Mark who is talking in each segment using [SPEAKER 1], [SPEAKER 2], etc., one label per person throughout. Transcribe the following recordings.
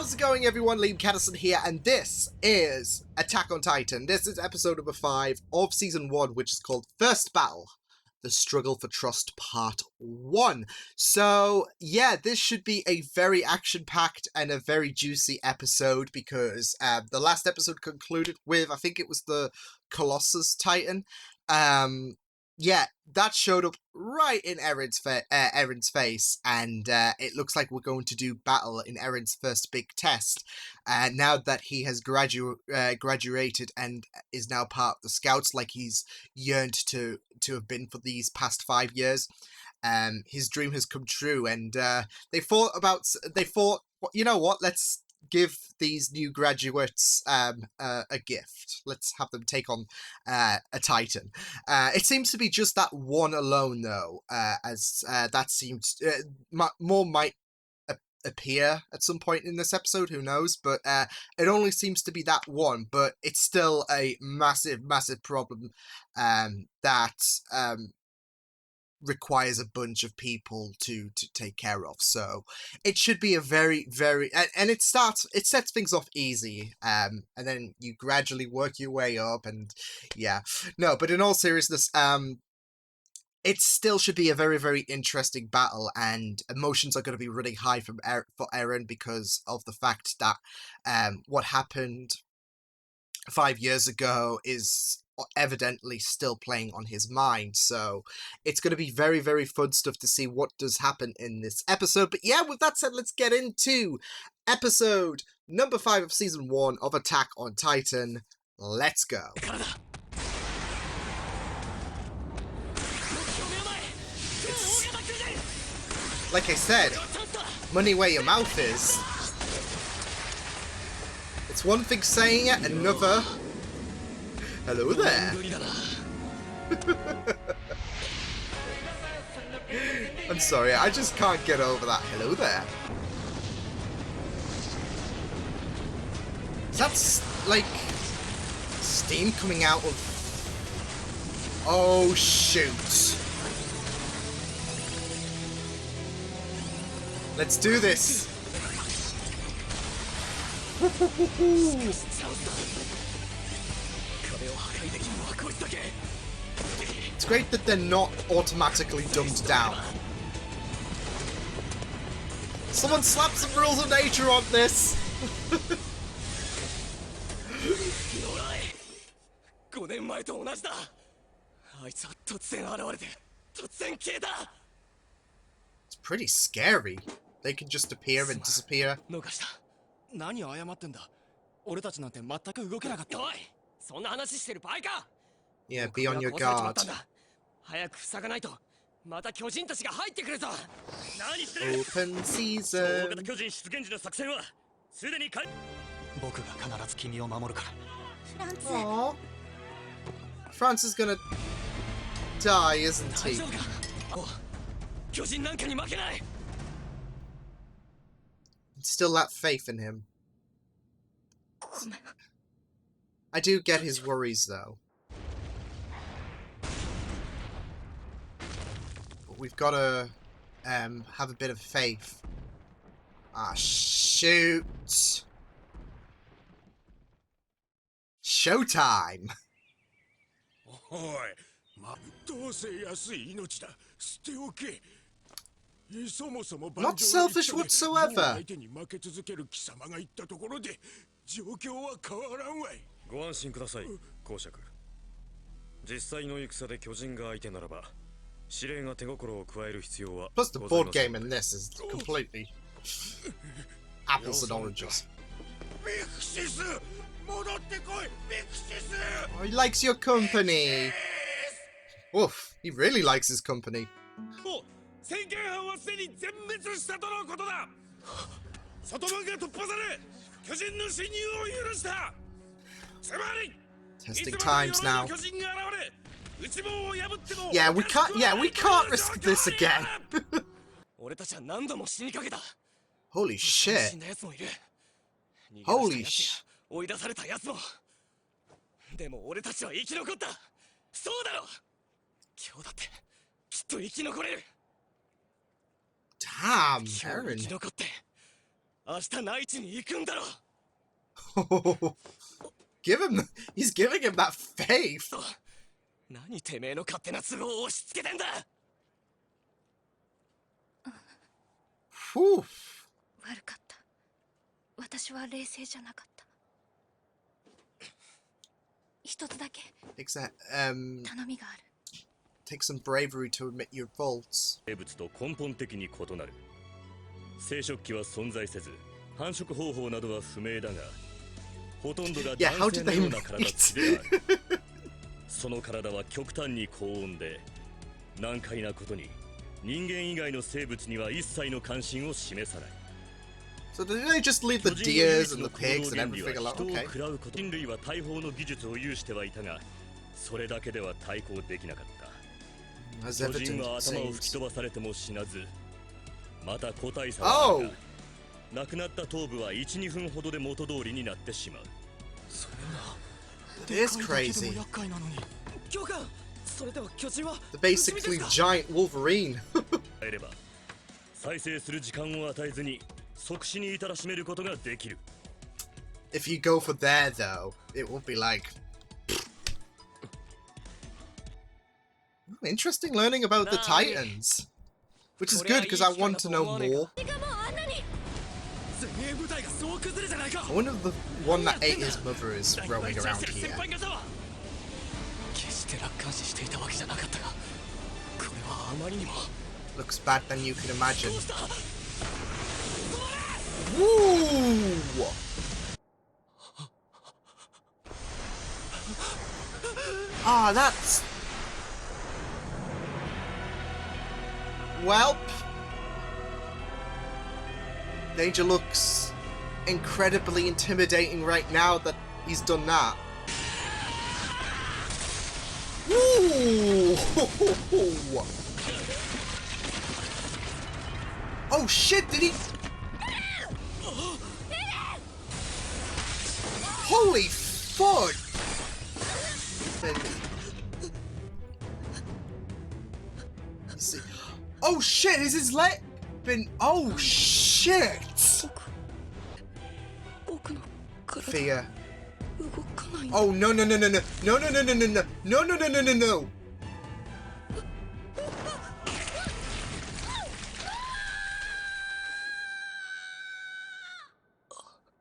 [SPEAKER 1] How's it going, everyone? Liam Catterson here, and this is Attack on Titan. This is episode number 5 of Season 1, which is called First Battle, The Struggle for Trost Part 1. So, yeah, this should be a very action-packed and a very juicy episode, because the last episode concluded with, I think it was the Colossus Titan. Yeah, that showed up right in Eren's face, and it looks like we're going to do battle in Eren's first big test, now that he has graduated and is now part of the Scouts, like he's yearned to have been for these past 5 years. His dream has come true, and they thought, you know what, let's give these new graduates a gift. Let's have them take on a Titan. It seems to be just that one alone, though, as that seems more might appear at some point in this episode, who knows, but it only seems to be that one, but it's still a massive problem that requires a bunch of people to take care of. So it should be a very and it sets things off easy, and then you gradually work your way up, and yeah, no, but in all seriousness, it still should be a very interesting battle, and emotions are going to be really high for Eren because of the fact that what happened 5 years ago is evidently still playing on his mind. So it's going to be very fun stuff to see what does happen in this episode. But yeah, with that said, let's get into episode number 5 of season 1 of Attack on Titan. Let's go. It's, like I said, money where your mouth is. It's one thing saying it, another. Hello there. I'm sorry, I just can't get over that hello there. That's like steam coming out of... Oh shoot. Let's do this. It's great that they're not automatically dumbed down. Someone slap some rules of nature on this! It's pretty scary. They can just appear and disappear. Yeah, be on your guard. Open season. Aww. France is gonna die, isn't he? Still that faith in him. I do get his worries, though. But we've got to have a bit of faith. Ah, shoot! Showtime! Not selfish whatsoever. Plus the board game in this is completely apples and oranges. Oh, he likes your company. Oof, he really likes his company. Testing times now. Yeah, we can't risk this again. Holy shit. Holy shit. Damn, Eren. Give him, he's giving him that faith.
[SPEAKER 2] 何てめえの勝手な都合を押し付けてんだ。
[SPEAKER 1] Whew.
[SPEAKER 3] 悪かった。私は冷静じゃなかった。一つだけ 頼みがある。
[SPEAKER 1] Take some bravery to admit your faults.
[SPEAKER 4] 生物と根本的に異なる。生殖器は存在せず、繁殖方法などは不明だが、ほとんどが男性のような体つきである。その体は極端に高温で、難解なことに人間以外の生物には一切の関心を示さない。
[SPEAKER 1] So did they just leave the deers and the pigs and everything alone? Okay.
[SPEAKER 4] 人類は大砲の技術を有してはいたが、それだけでは対抗できなかった。
[SPEAKER 1] As
[SPEAKER 4] 巨人
[SPEAKER 1] evident
[SPEAKER 4] は頭を
[SPEAKER 1] seems.
[SPEAKER 4] 吹き飛ばされても死なず、また個体差はあるが、亡くなった頭部は 1,2 分ほどで元通りになってしまう。
[SPEAKER 1] It is crazy.
[SPEAKER 2] 教官、それでは巨人は
[SPEAKER 1] The basically giant Wolverine.
[SPEAKER 4] えれば再生する時間を与えずに即死に至らしめることができる。
[SPEAKER 1] If you go for there though, it will be like interesting learning about the Titans, which is good because I want to know more. I wonder if the one that ate his mother is roaming around here. Looks bad than you can imagine. Woo! Ah, that's... Welp. Danger looks incredibly intimidating right now that he's done that. Woo! Oh shit, did he... Holy fuck! Oh shit, is his leg been... Oh shit! Fear. Oh no no no no no no no no no no no no no no no no no.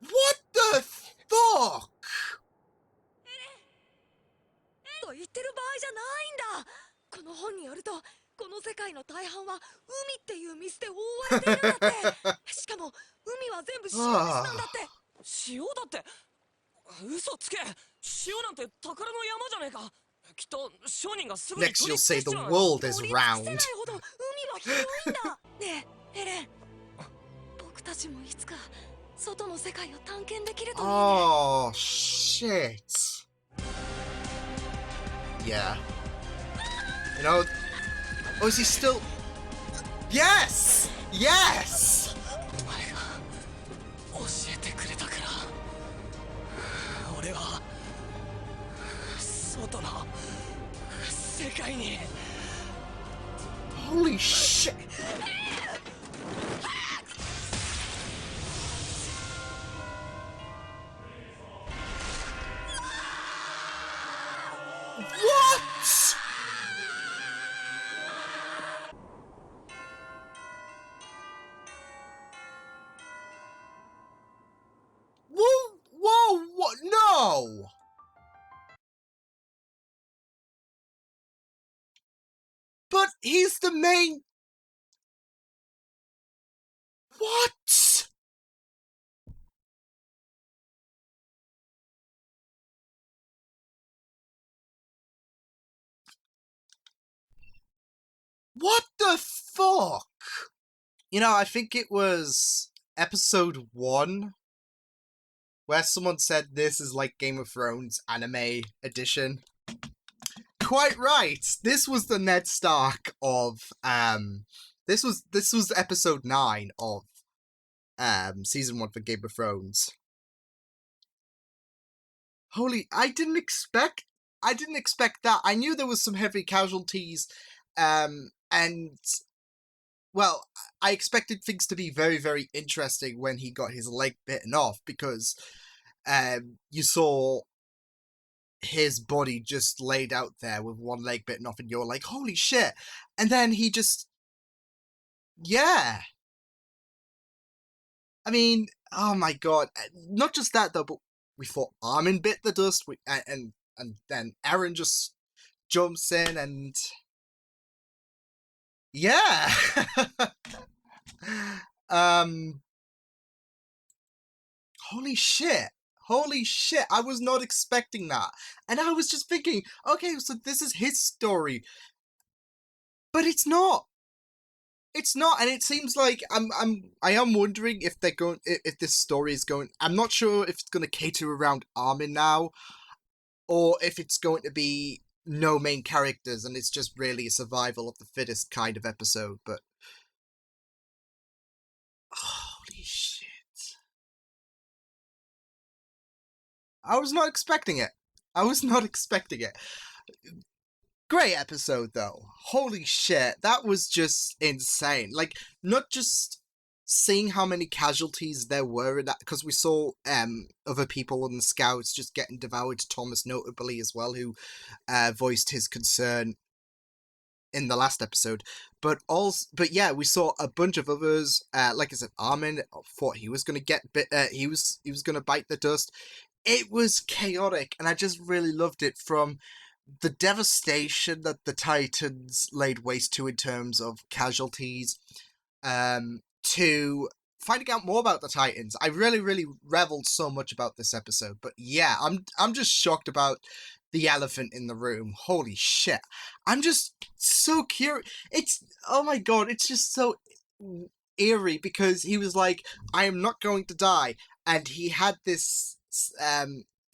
[SPEAKER 1] What the fuck?
[SPEAKER 3] と言ってる場合じゃないんだ。この本によると、この世界の大半は海っていう水で覆われているんだって。しかも海は全部塩なんだって。
[SPEAKER 2] 塩だって。嘘つけ。塩なんて宝の山じゃねえか。きっと商人がすぐに
[SPEAKER 1] Next you'll say the world is
[SPEAKER 3] 取り尽くせ
[SPEAKER 1] round.
[SPEAKER 3] ないほど海は広いんだ。ねえ、ヘレン。僕たちもいつか外の世界を探検できるといいね。
[SPEAKER 1] Oh shit. Yeah. You know, oh, is he still... Yes! Yes!
[SPEAKER 2] お前が教えてくれたから、俺は外の世界に。
[SPEAKER 1] Holy shit! What? Whoa, whoa, what? No! But he's the main... What? What the fuck? You know, I think it was episode 1 where someone said this is like Game of Thrones anime edition. Quite right. This was the Ned Stark of this was episode 9 of season 1 for Game of Thrones. Holy, I didn't expect that. I knew there was some heavy casualties and well, I expected things to be very, very interesting when he got his leg bitten off, because you saw his body just laid out there with one leg bitten off, and you're like, holy shit. And then he just, yeah. I mean, oh my god. Not just that, though, but we thought Armin bit the dust, and then Eren just jumps in, and yeah. Holy shit. Holy shit, I was not expecting that. And I was just thinking, okay, so this is his story. But it's not. It's not, and it seems like I am wondering if they're going, if this story is going. I'm not sure if it's going to cater around Armin now, or if it's going to be no main characters and it's just really a survival of the fittest kind of episode. But holy shit, I was not expecting it. I was not expecting it. Great episode, though. Holy shit, that was just insane. Like, not just seeing how many casualties there were in that, because we saw other people on the scouts just getting devoured, Thomas notably as well, who voiced his concern in the last episode. But yeah, we saw a bunch of others. Like I said, Armin thought he was gonna get bit. He was gonna bite the dust. It was chaotic, and I just really loved it, from the devastation that the Titans laid waste to in terms of casualties, to finding out more about the Titans. I really, really reveled so much about this episode. But yeah, I'm just shocked about the elephant in the room. Holy shit. I'm just so curious. It's, oh my god, it's just so eerie, because he was like, I am not going to die. And he had this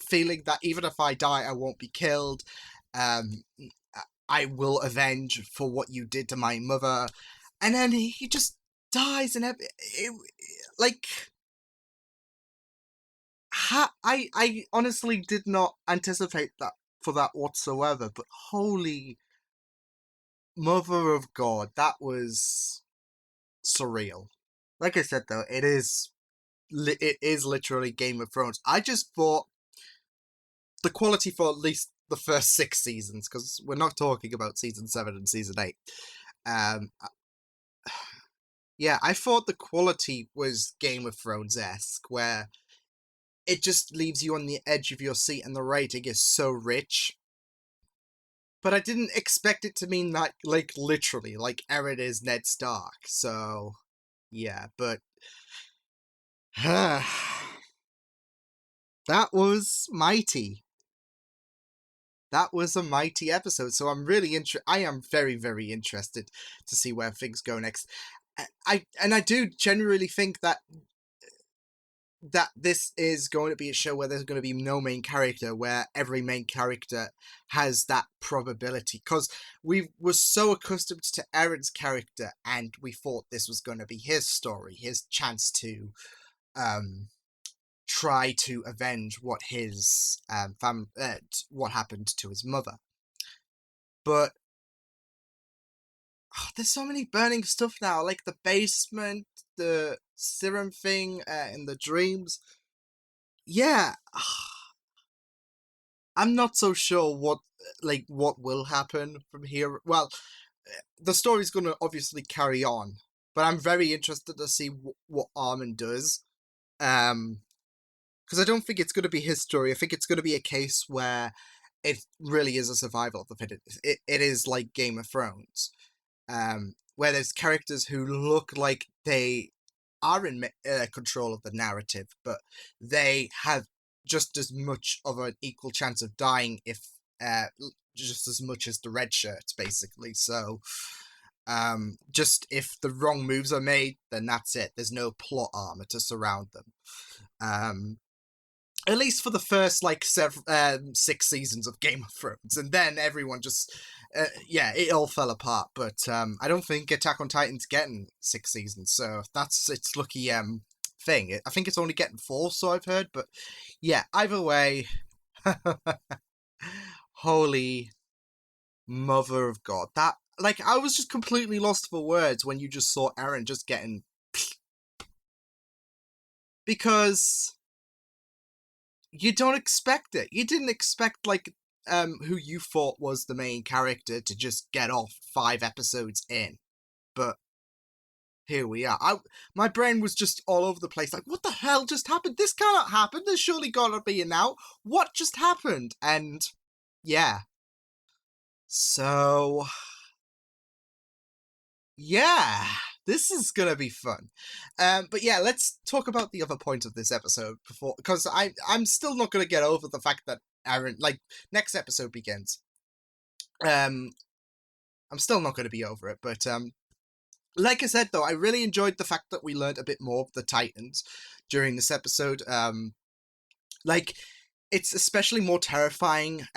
[SPEAKER 1] feeling that even if I die, I won't be killed. I will avenge for what you did to my mother. And then he just dies, and like, I honestly did not anticipate that for that whatsoever. But holy mother of God, that was surreal. Like I said, though, it is literally Game of Thrones. I just thought the quality for at least the first 6 seasons, because we're not talking about season 7 and season 8. Yeah, I thought the quality was Game of Thrones-esque, where it just leaves you on the edge of your seat, and the writing is so rich. But I didn't expect it to mean that, like, literally, like Eren is Ned Stark. So, yeah, but that was mighty. That was a mighty episode, so I'm really I am very, very interested to see where things go next. I do genuinely think that this is going to be a show where there's going to be no main character, where every main character has that probability, because we were so accustomed to Eren's character, and we thought this was going to be his story, his chance to try to avenge what his what happened to his mother. But there's so many burning stuff now, like the basement, the serum thing, in the dreams. Yeah, I'm not so sure what will happen from here. Well, the story's going to obviously carry on, but I'm very interested to see what Armin does. Because I don't think it's going to be his story. I think it's going to be a case where it really is a survival of the fittest. It is like Game of Thrones, where there's characters who look like they are in control of the narrative, but they have just as much of an equal chance of dying, if just as much as the red shirts, basically. So, just if the wrong moves are made, then that's it. There's no plot armor to surround them. At least for the first 6 seasons of Game of Thrones, and then everyone just it all fell apart. But I don't think Attack on Titan's getting 6 seasons, so that's its lucky thing. I think it's only getting 4, so I've heard. But yeah, either way, holy mother of God, that like, I was just completely lost for words when you just saw Eren just getting... Because you don't expect it. You didn't expect, like, who you thought was the main character to just get off 5 episodes in. But here we are. My brain was just all over the place, like, what the hell just happened? This cannot happen. There's surely gotta be an out. What just happened? And, yeah. So... yeah, this is gonna be fun. But yeah, let's talk about the other point of this episode before, because I'm still not gonna get over the fact that Eren, like, next episode begins. I'm still not gonna be over it, but like I said though, I really enjoyed the fact that we learned a bit more of the Titans during this episode. Like, it's especially more terrifying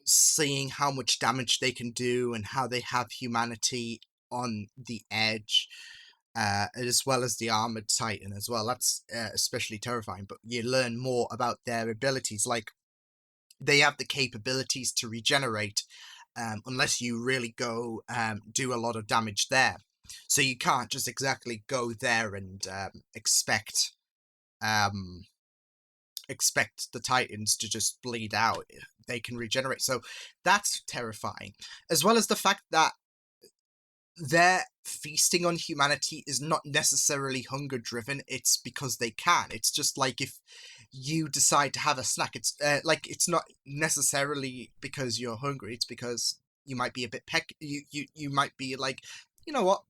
[SPEAKER 1] seeing how much damage they can do and how they have humanity on the edge, as well as the armored titan as well. That's especially terrifying, but you learn more about their abilities. Like, they have the capabilities to regenerate, unless you really go do a lot of damage there. So you can't just exactly go there and expect the titans to just bleed out. They can regenerate, so that's terrifying, as well as the fact that their feasting on humanity is not necessarily hunger driven. It's because they can. It's just like if you decide to have a snack, it's like, it's not necessarily because you're hungry. It's because you might be a bit you might be like, you know what,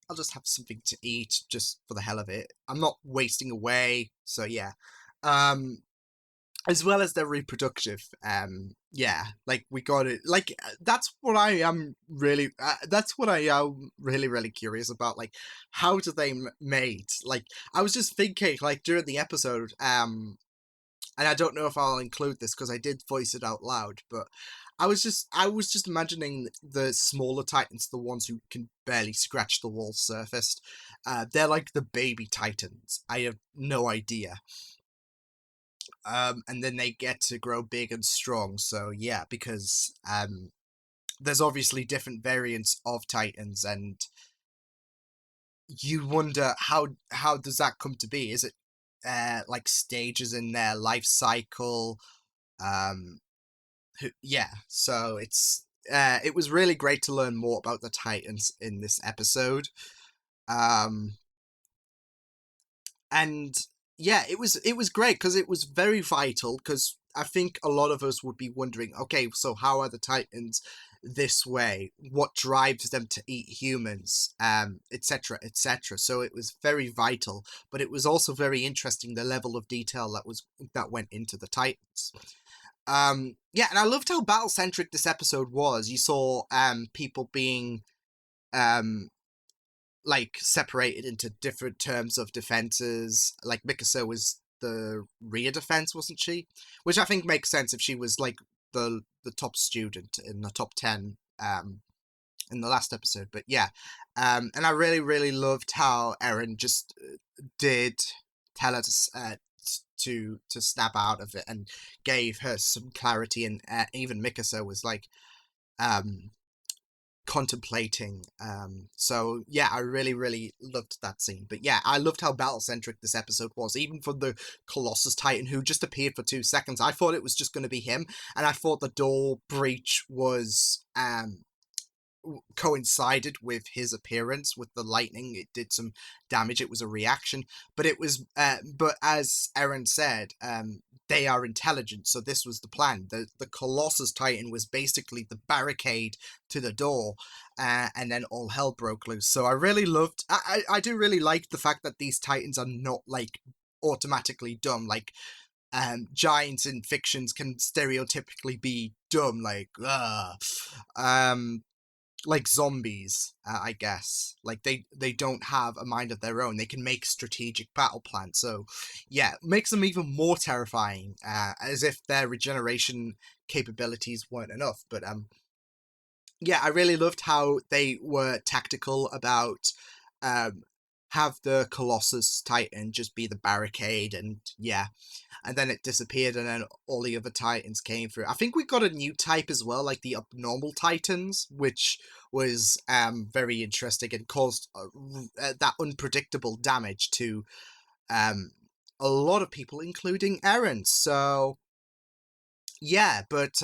[SPEAKER 1] I'll just have something to eat just for the hell of it. I'm not wasting away. So yeah. As well as their reproductive, yeah, like, we got it. Like, that's what I am really really curious about. Like, how do they mate? Like, I was just thinking, like, during the episode, and I don't know if I'll include this because I did voice it out loud, but I was just imagining the smaller titans, the ones who can barely scratch the wall surface. They're like the baby titans. I have no idea. And then they get to grow big and strong. So yeah, because there's obviously different variants of titans, and you wonder how does that come to be? Is it like stages in their life cycle? Yeah, so it was really great to learn more about the titans in this episode. And yeah, it was great because it was very vital, because I think a lot of us would be wondering, okay, so how are the titans this way? What drives them to eat humans? Etc, etc. So it was very vital, but it was also very interesting, the level of detail that went into the titans. Yeah, and I loved how battle-centric this episode was. You saw people being like, separated into different terms of defenses. Like, Mikasa was the rear defense, wasn't she? Which I think makes sense if she was like the top student in the top 10 in the last episode. But yeah, and I really loved how Eren just did tell her to snap out of it, and gave her some clarity, and even Mikasa was like contemplating. So yeah, I really loved that scene. But yeah, I loved how battle-centric this episode was, even for the Colossus Titan, who just appeared for 2 seconds. I thought it was just going to be him, and I thought the door breach was coincided with his appearance with the lightning. It did some damage. It was a reaction, but it was but as Eren said, they are intelligent, so this was the plan. The Colossus Titan was basically the barricade to the door, and then all hell broke loose. So I really loved, I do really like the fact that these Titans are not like automatically dumb. Like, giants in fictions can stereotypically be dumb, like zombies, I guess. Like, they don't have a mind of their own. They can make strategic battle plans. So yeah, it makes them even more terrifying, as if their regeneration capabilities weren't enough. But yeah, I really loved how they were tactical about have the Colossus Titan just be the barricade, and yeah, and then it disappeared, and then all the other Titans came through. I think we got a new type as well, like the Abnormal Titans, which was very interesting and caused that unpredictable damage to a lot of people, including Eren. So yeah, but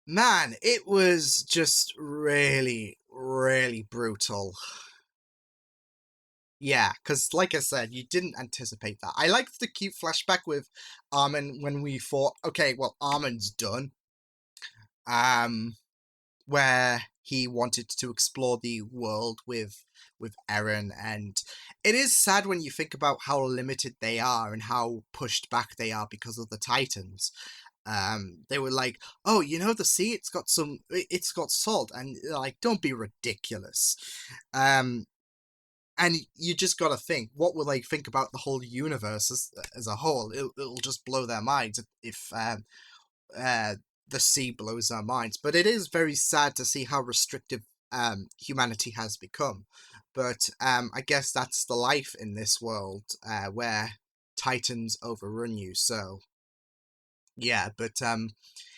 [SPEAKER 1] man, it was just really, really brutal. Yeah, because like I said, you didn't anticipate that. I liked the cute flashback with Armin when we thought, okay, well, Armin's done. Where he wanted to explore the world with Eren, and it is sad when you think about how limited they are and how pushed back they are because of the Titans. They were like, oh, you know, the sea, it's got salt, and like, don't be ridiculous. And you just gotta think, what will they think about the whole universe as a whole? It'll just blow their minds if the sea blows their minds. But it is very sad to see how restrictive humanity has become. But I guess that's the life in this world where Titans overrun you. So yeah, but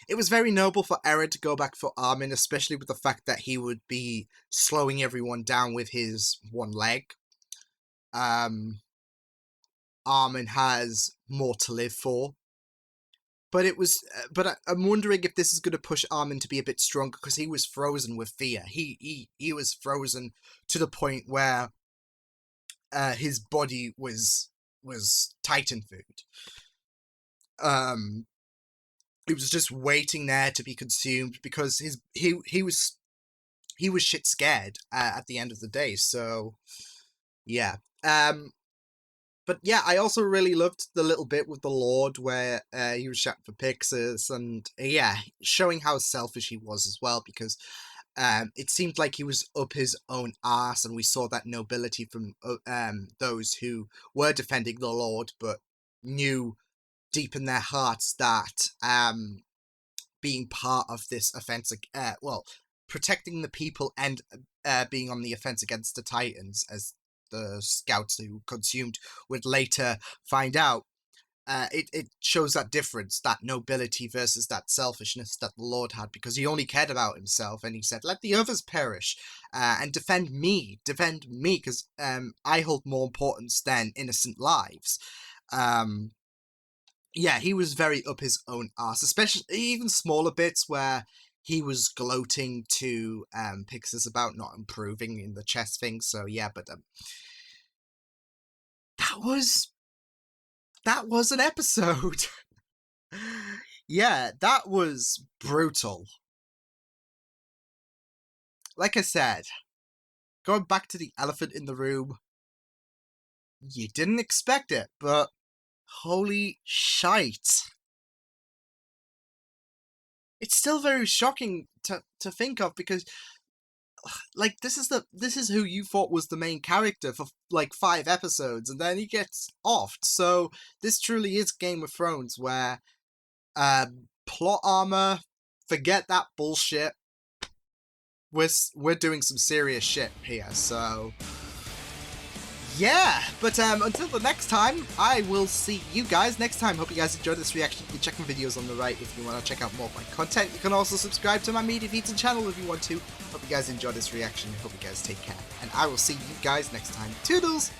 [SPEAKER 1] it was very noble for Eren to go back for Armin, especially with the fact that he would be slowing everyone down with his one leg. Armin has more to live for. But I'm wondering if this is going to push Armin to be a bit stronger, because he was frozen with fear. He was frozen to the point where his body was Titan food. It was just waiting there to be consumed, because he was shit scared at the end of the day. So yeah. But yeah, I also really loved the little bit with the Lord where he was shouting for Pixis, and yeah, showing how selfish he was as well, because it seemed like he was up his own arse, and we saw that nobility from those who were defending the Lord, but knew deep in their hearts that being part of this offense, protecting the people and being on the offense against the Titans, as the scouts who consumed would later find out, it shows that difference, that nobility versus that selfishness that the Lord had, because he only cared about himself, and he said, let the others perish, and defend me, because I hold more importance than innocent lives. Yeah, he was very up his own arse, especially even smaller bits where he was gloating to Pixis about not improving in the chess thing. So yeah, but that was an episode. Yeah, that was brutal. Like I said, going back to the elephant in the room, you didn't expect it, but holy shite. It's still very shocking to think of, because like, this is who you thought was the main character for like 5 episodes, and then he gets offed. So this truly is Game of Thrones, where plot armor, forget that bullshit. We're doing some serious shit here. So yeah, but until the next time, I will see you guys next time. Hope you guys enjoyed this reaction. You can check my videos on the right if you want to check out more of my content. You can also subscribe to my media feeds and channel if you want to. Hope you guys enjoyed this reaction. Hope you guys take care. And I will see you guys next time. Toodles!